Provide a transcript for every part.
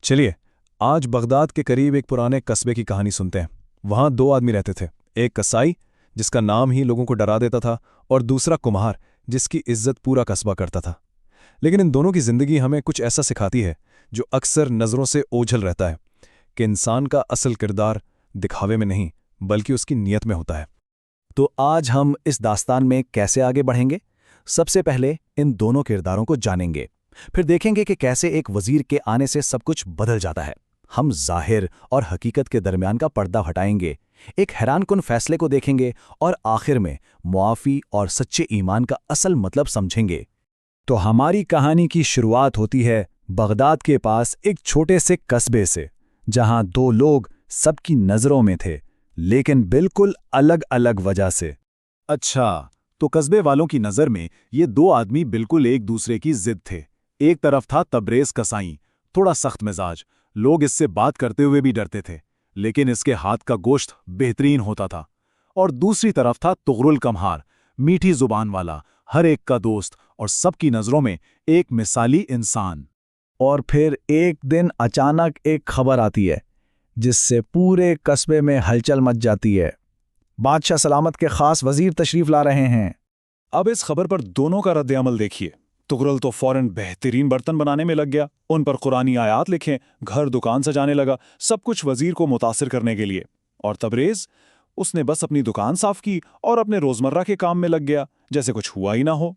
چلیے آج بغداد کے قریب ایک پرانے قصبے کی کہانی سنتے ہیں۔ وہاں دو آدمی رہتے تھے، ایک کسائی جس کا نام ہی لوگوں کو ڈرا دیتا تھا، اور دوسرا کمہار جس کی عزت پورا قصبہ کرتا تھا۔ لیکن ان دونوں کی زندگی ہمیں کچھ ایسا سکھاتی ہے جو اکثر نظروں سے اوجھل رہتا ہے، کہ انسان کا اصل کردار دکھاوے میں نہیں بلکہ اس کی نیت میں ہوتا ہے۔ تو آج ہم اس داستان میں کیسے آگے بڑھیں گے؟ سب سے پہلے ان دونوں کرداروں کو جانیں گے، پھر دیکھیں گے کہ کیسے ایک وزیر کے آنے سے سب کچھ بدل جاتا ہے۔ ہم ظاہر اور حقیقت کے درمیان کا پردہ ہٹائیں گے، ایک حیران کن فیصلے کو دیکھیں گے، اور آخر میں معافی اور سچے ایمان کا اصل مطلب سمجھیں گے۔ تو ہماری کہانی کی شروعات ہوتی ہے بغداد کے پاس ایک چھوٹے سے قصبے سے، جہاں دو لوگ سب کی نظروں میں تھے، لیکن بالکل الگ الگ وجہ سے۔ اچھا، تو قصبے والوں کی نظر میں یہ دو آدمی بالکل ایک دوسرے کی ضد تھے۔ ایک طرف تھا تبریز کسائی، تھوڑا سخت مزاج، لوگ اس سے بات کرتے ہوئے بھی ڈرتے تھے، لیکن اس کے ہاتھ کا گوشت بہترین ہوتا تھا۔ اور دوسری طرف تھا طغرل کمہار، میٹھی زبان والا، ہر ایک کا دوست اور سب کی نظروں میں ایک مثالی انسان۔ اور پھر ایک دن اچانک ایک خبر آتی ہے جس سے پورے قصبے میں ہلچل مچ جاتی ہے۔ بادشاہ سلامت کے خاص وزیر تشریف لا رہے ہیں۔ اب اس خبر پر دونوں کا رد عمل دیکھیے۔ طغرل تو فوراً بہترین برتن بنانے میں لگ گیا، ان پر قرآنی آیات لکھیں، گھر دکان سجانے لگا، سب کچھ وزیر کو متاثر کرنے کے لیے۔ اور تبریز، اس نے بس اپنی دکان صاف کی اور اپنے روزمرہ کے کام میں لگ گیا جیسے کچھ ہوا ہی نہ ہو۔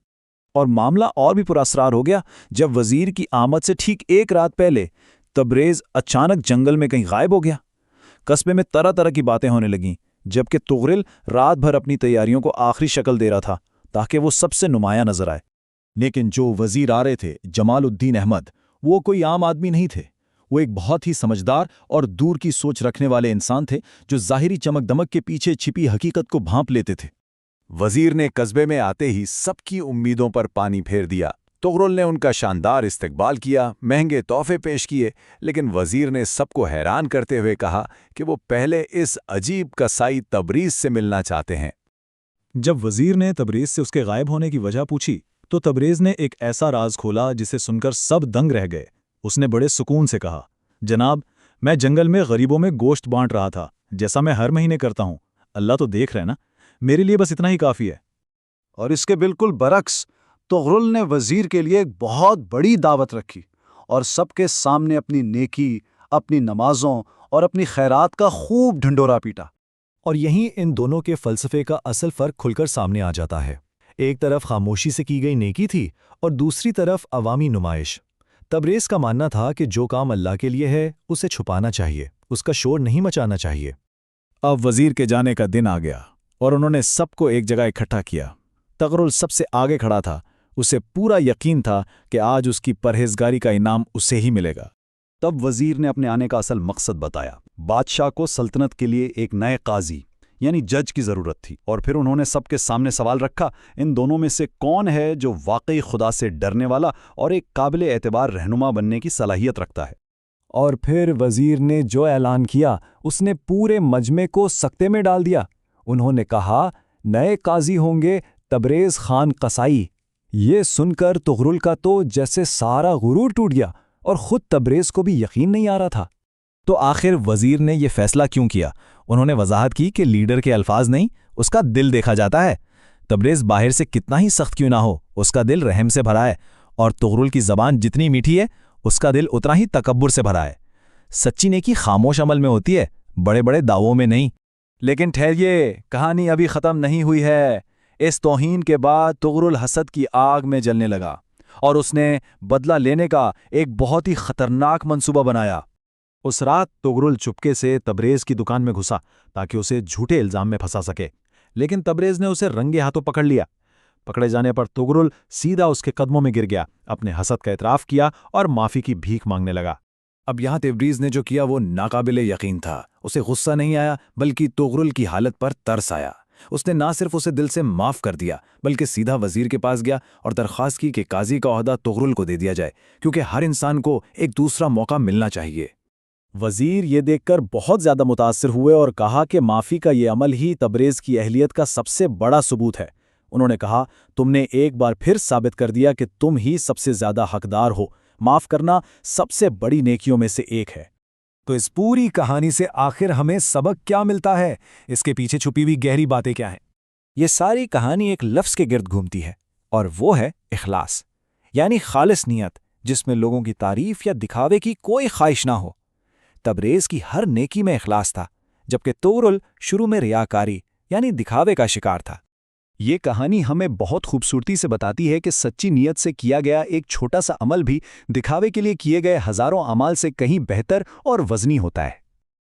اور معاملہ اور بھی پراسرار ہو گیا جب وزیر کی آمد سے ٹھیک ایک رات پہلے تبریز اچانک جنگل میں کہیں غائب ہو گیا۔ قصبے میں طرح طرح کی باتیں ہونے لگیں، جبکہ طغرل رات بھر اپنی تیاریوں کو آخری شکل دے رہا تھا تاکہ وہ سب سے نمایاں نظر آئے۔ لیکن جو وزیر آ رہے تھے، جمال الدین احمد، وہ کوئی عام آدمی نہیں تھے۔ وہ ایک بہت ہی سمجھدار اور دور کی سوچ رکھنے والے انسان تھے، جو ظاہری چمک دمک کے پیچھے چھپی حقیقت کو بھانپ لیتے تھے۔ وزیر نے قصبے میں آتے ہی سب کی امیدوں پر پانی پھیر دیا۔ طغرل نے ان کا شاندار استقبال کیا، مہنگے تحفے پیش کیے، لیکن وزیر نے سب کو حیران کرتے ہوئے کہا کہ وہ پہلے اس عجیب کسائی تبریز سے ملنا چاہتے ہیں۔ جب وزیر نے تبریز سے اس کے غائب ہونے کی وجہ پوچھی تو تبریز نے ایک ایسا راز کھولا جسے سن کر سب دنگ رہ گئے۔ اس نے بڑے سکون سے کہا، جناب، میں جنگل میں غریبوں میں گوشت بانٹ رہا تھا، جیسا میں ہر مہینے کرتا ہوں۔ اللہ تو دیکھ رہے نا، میرے لیے بس اتنا ہی کافی ہے۔ اور اس کے بالکل برعکس طغرل نے وزیر کے لیے ایک بہت بڑی دعوت رکھی اور سب کے سامنے اپنی نیکی، اپنی نمازوں اور اپنی خیرات کا خوب ڈھنڈورا پیٹا۔ اور یہیں ان دونوں کے فلسفے کا اصل فرق کھل کر سامنے آ جاتا ہے۔ ایک طرف خاموشی سے کی گئی نیکی تھی اور دوسری طرف عوامی نمائش۔ تبریز کا ماننا تھا کہ جو کام اللہ کے لیے ہے اسے چھپانا چاہیے، اس کا شور نہیں مچانا چاہیے۔ اب وزیر کے جانے کا دن آ گیا اور انہوں نے سب کو ایک جگہ اکٹھا کیا۔ طغرل سب سے آگے کھڑا تھا، اسے پورا یقین تھا کہ آج اس کی پرہیزگاری کا انعام اسے ہی ملے گا۔ تب وزیر نے اپنے آنے کا اصل مقصد بتایا۔ بادشاہ کو سلطنت کے لیے ایک نئے قاضی یعنی جج کی ضرورت تھی، اور پھر انہوں نے سب کے سامنے سوال رکھا، ان دونوں میں سے کون ہے جو واقعی خدا سے ڈرنے والا اور ایک قابل اعتبار رہنما بننے کی صلاحیت رکھتا ہے؟ اور پھر وزیر نے جو اعلان کیا اس نے پورے مجمع کو سکتے میں ڈال دیا۔ انہوں نے کہا، نئے قاضی ہوں گے تبریز خان قصائی۔ یہ سن کر طغرل کا تو جیسے سارا غرور ٹوٹ گیا، اور خود تبریز کو بھی یقین نہیں آ رہا تھا۔ تو آخر وزیر نے یہ فیصلہ کیوں کیا؟ انہوں نے وضاحت کی کہ لیڈر کے الفاظ نہیں، اس کا دل دیکھا جاتا ہے۔ تبریز باہر سے کتنا ہی سخت کیوں نہ ہو، اس کا دل رحم سے بھرا ہے، اور طغرل کی زبان جتنی میٹھی ہے اس کا دل اتنا ہی تکبر سے بھرا ہے۔ سچی نیکی خاموش عمل میں ہوتی ہے، بڑے بڑے دعووں میں نہیں۔ لیکن ٹھہریے، کہانی ابھی ختم نہیں ہوئی ہے۔ اس توہین کے بعد طغرل حسد کی آگ میں جلنے لگا، اور اس نے بدلہ لینے کا ایک بہت ہی خطرناک منصوبہ بنایا۔ اس رات طغرل چپکے سے تبریز کی دکان میں گھسا تاکہ اسے جھوٹے الزام میں پھنسا سکے، لیکن تبریز نے اسے رنگے ہاتھوں پکڑ لیا۔ پکڑے جانے پر طغرل سیدھا اس کے قدموں میں گر گیا، اپنے حسد کا اعتراف کیا اور معافی کی بھیک مانگنے لگا۔ اب یہاں تبریز نے جو کیا وہ ناقابل یقین تھا۔ اسے غصہ نہیں آیا بلکہ طغرل کی حالت پر ترس آیا۔ اس نے نہ صرف اسے دل سے معاف کر دیا بلکہ سیدھا وزیر کے پاس گیا اور درخواست کی کہ قاضی کا عہدہ طغرل کو دے دیا جائے، کیونکہ ہر انسان کو ایک دوسرا موقع ملنا چاہیے۔ وزیر یہ دیکھ کر بہت زیادہ متاثر ہوئے اور کہا کہ معافی کا یہ عمل ہی تبریز کی اہلیت کا سب سے بڑا ثبوت ہے۔ انہوں نے کہا، تم نے ایک بار پھر ثابت کر دیا کہ تم ہی سب سے زیادہ حقدار ہو، معاف کرنا سب سے بڑی نیکیوں میں سے ایک ہے۔ تو اس پوری کہانی سے آخر ہمیں سبق کیا ملتا ہے؟ اس کے پیچھے چھپی ہوئی گہری باتیں کیا ہیں؟ یہ ساری کہانی ایک لفظ کے گرد گھومتی ہے، اور وہ ہے اخلاص، یعنی خالص نیت جس میں لوگوں کی تعریف یا دکھاوے کی کوئی خواہش نہ ہو۔ تبریز کی ہر نیکی میں اخلاص تھا، جبکہ طغرل شروع میں ریاکاری یعنی دکھاوے کا شکار تھا۔ یہ کہانی ہمیں بہت خوبصورتی سے بتاتی ہے کہ سچی نیت سے کیا گیا ایک چھوٹا سا عمل بھی دکھاوے کے لیے کیے گئے ہزاروں اعمال سے کہیں بہتر اور وزنی ہوتا ہے۔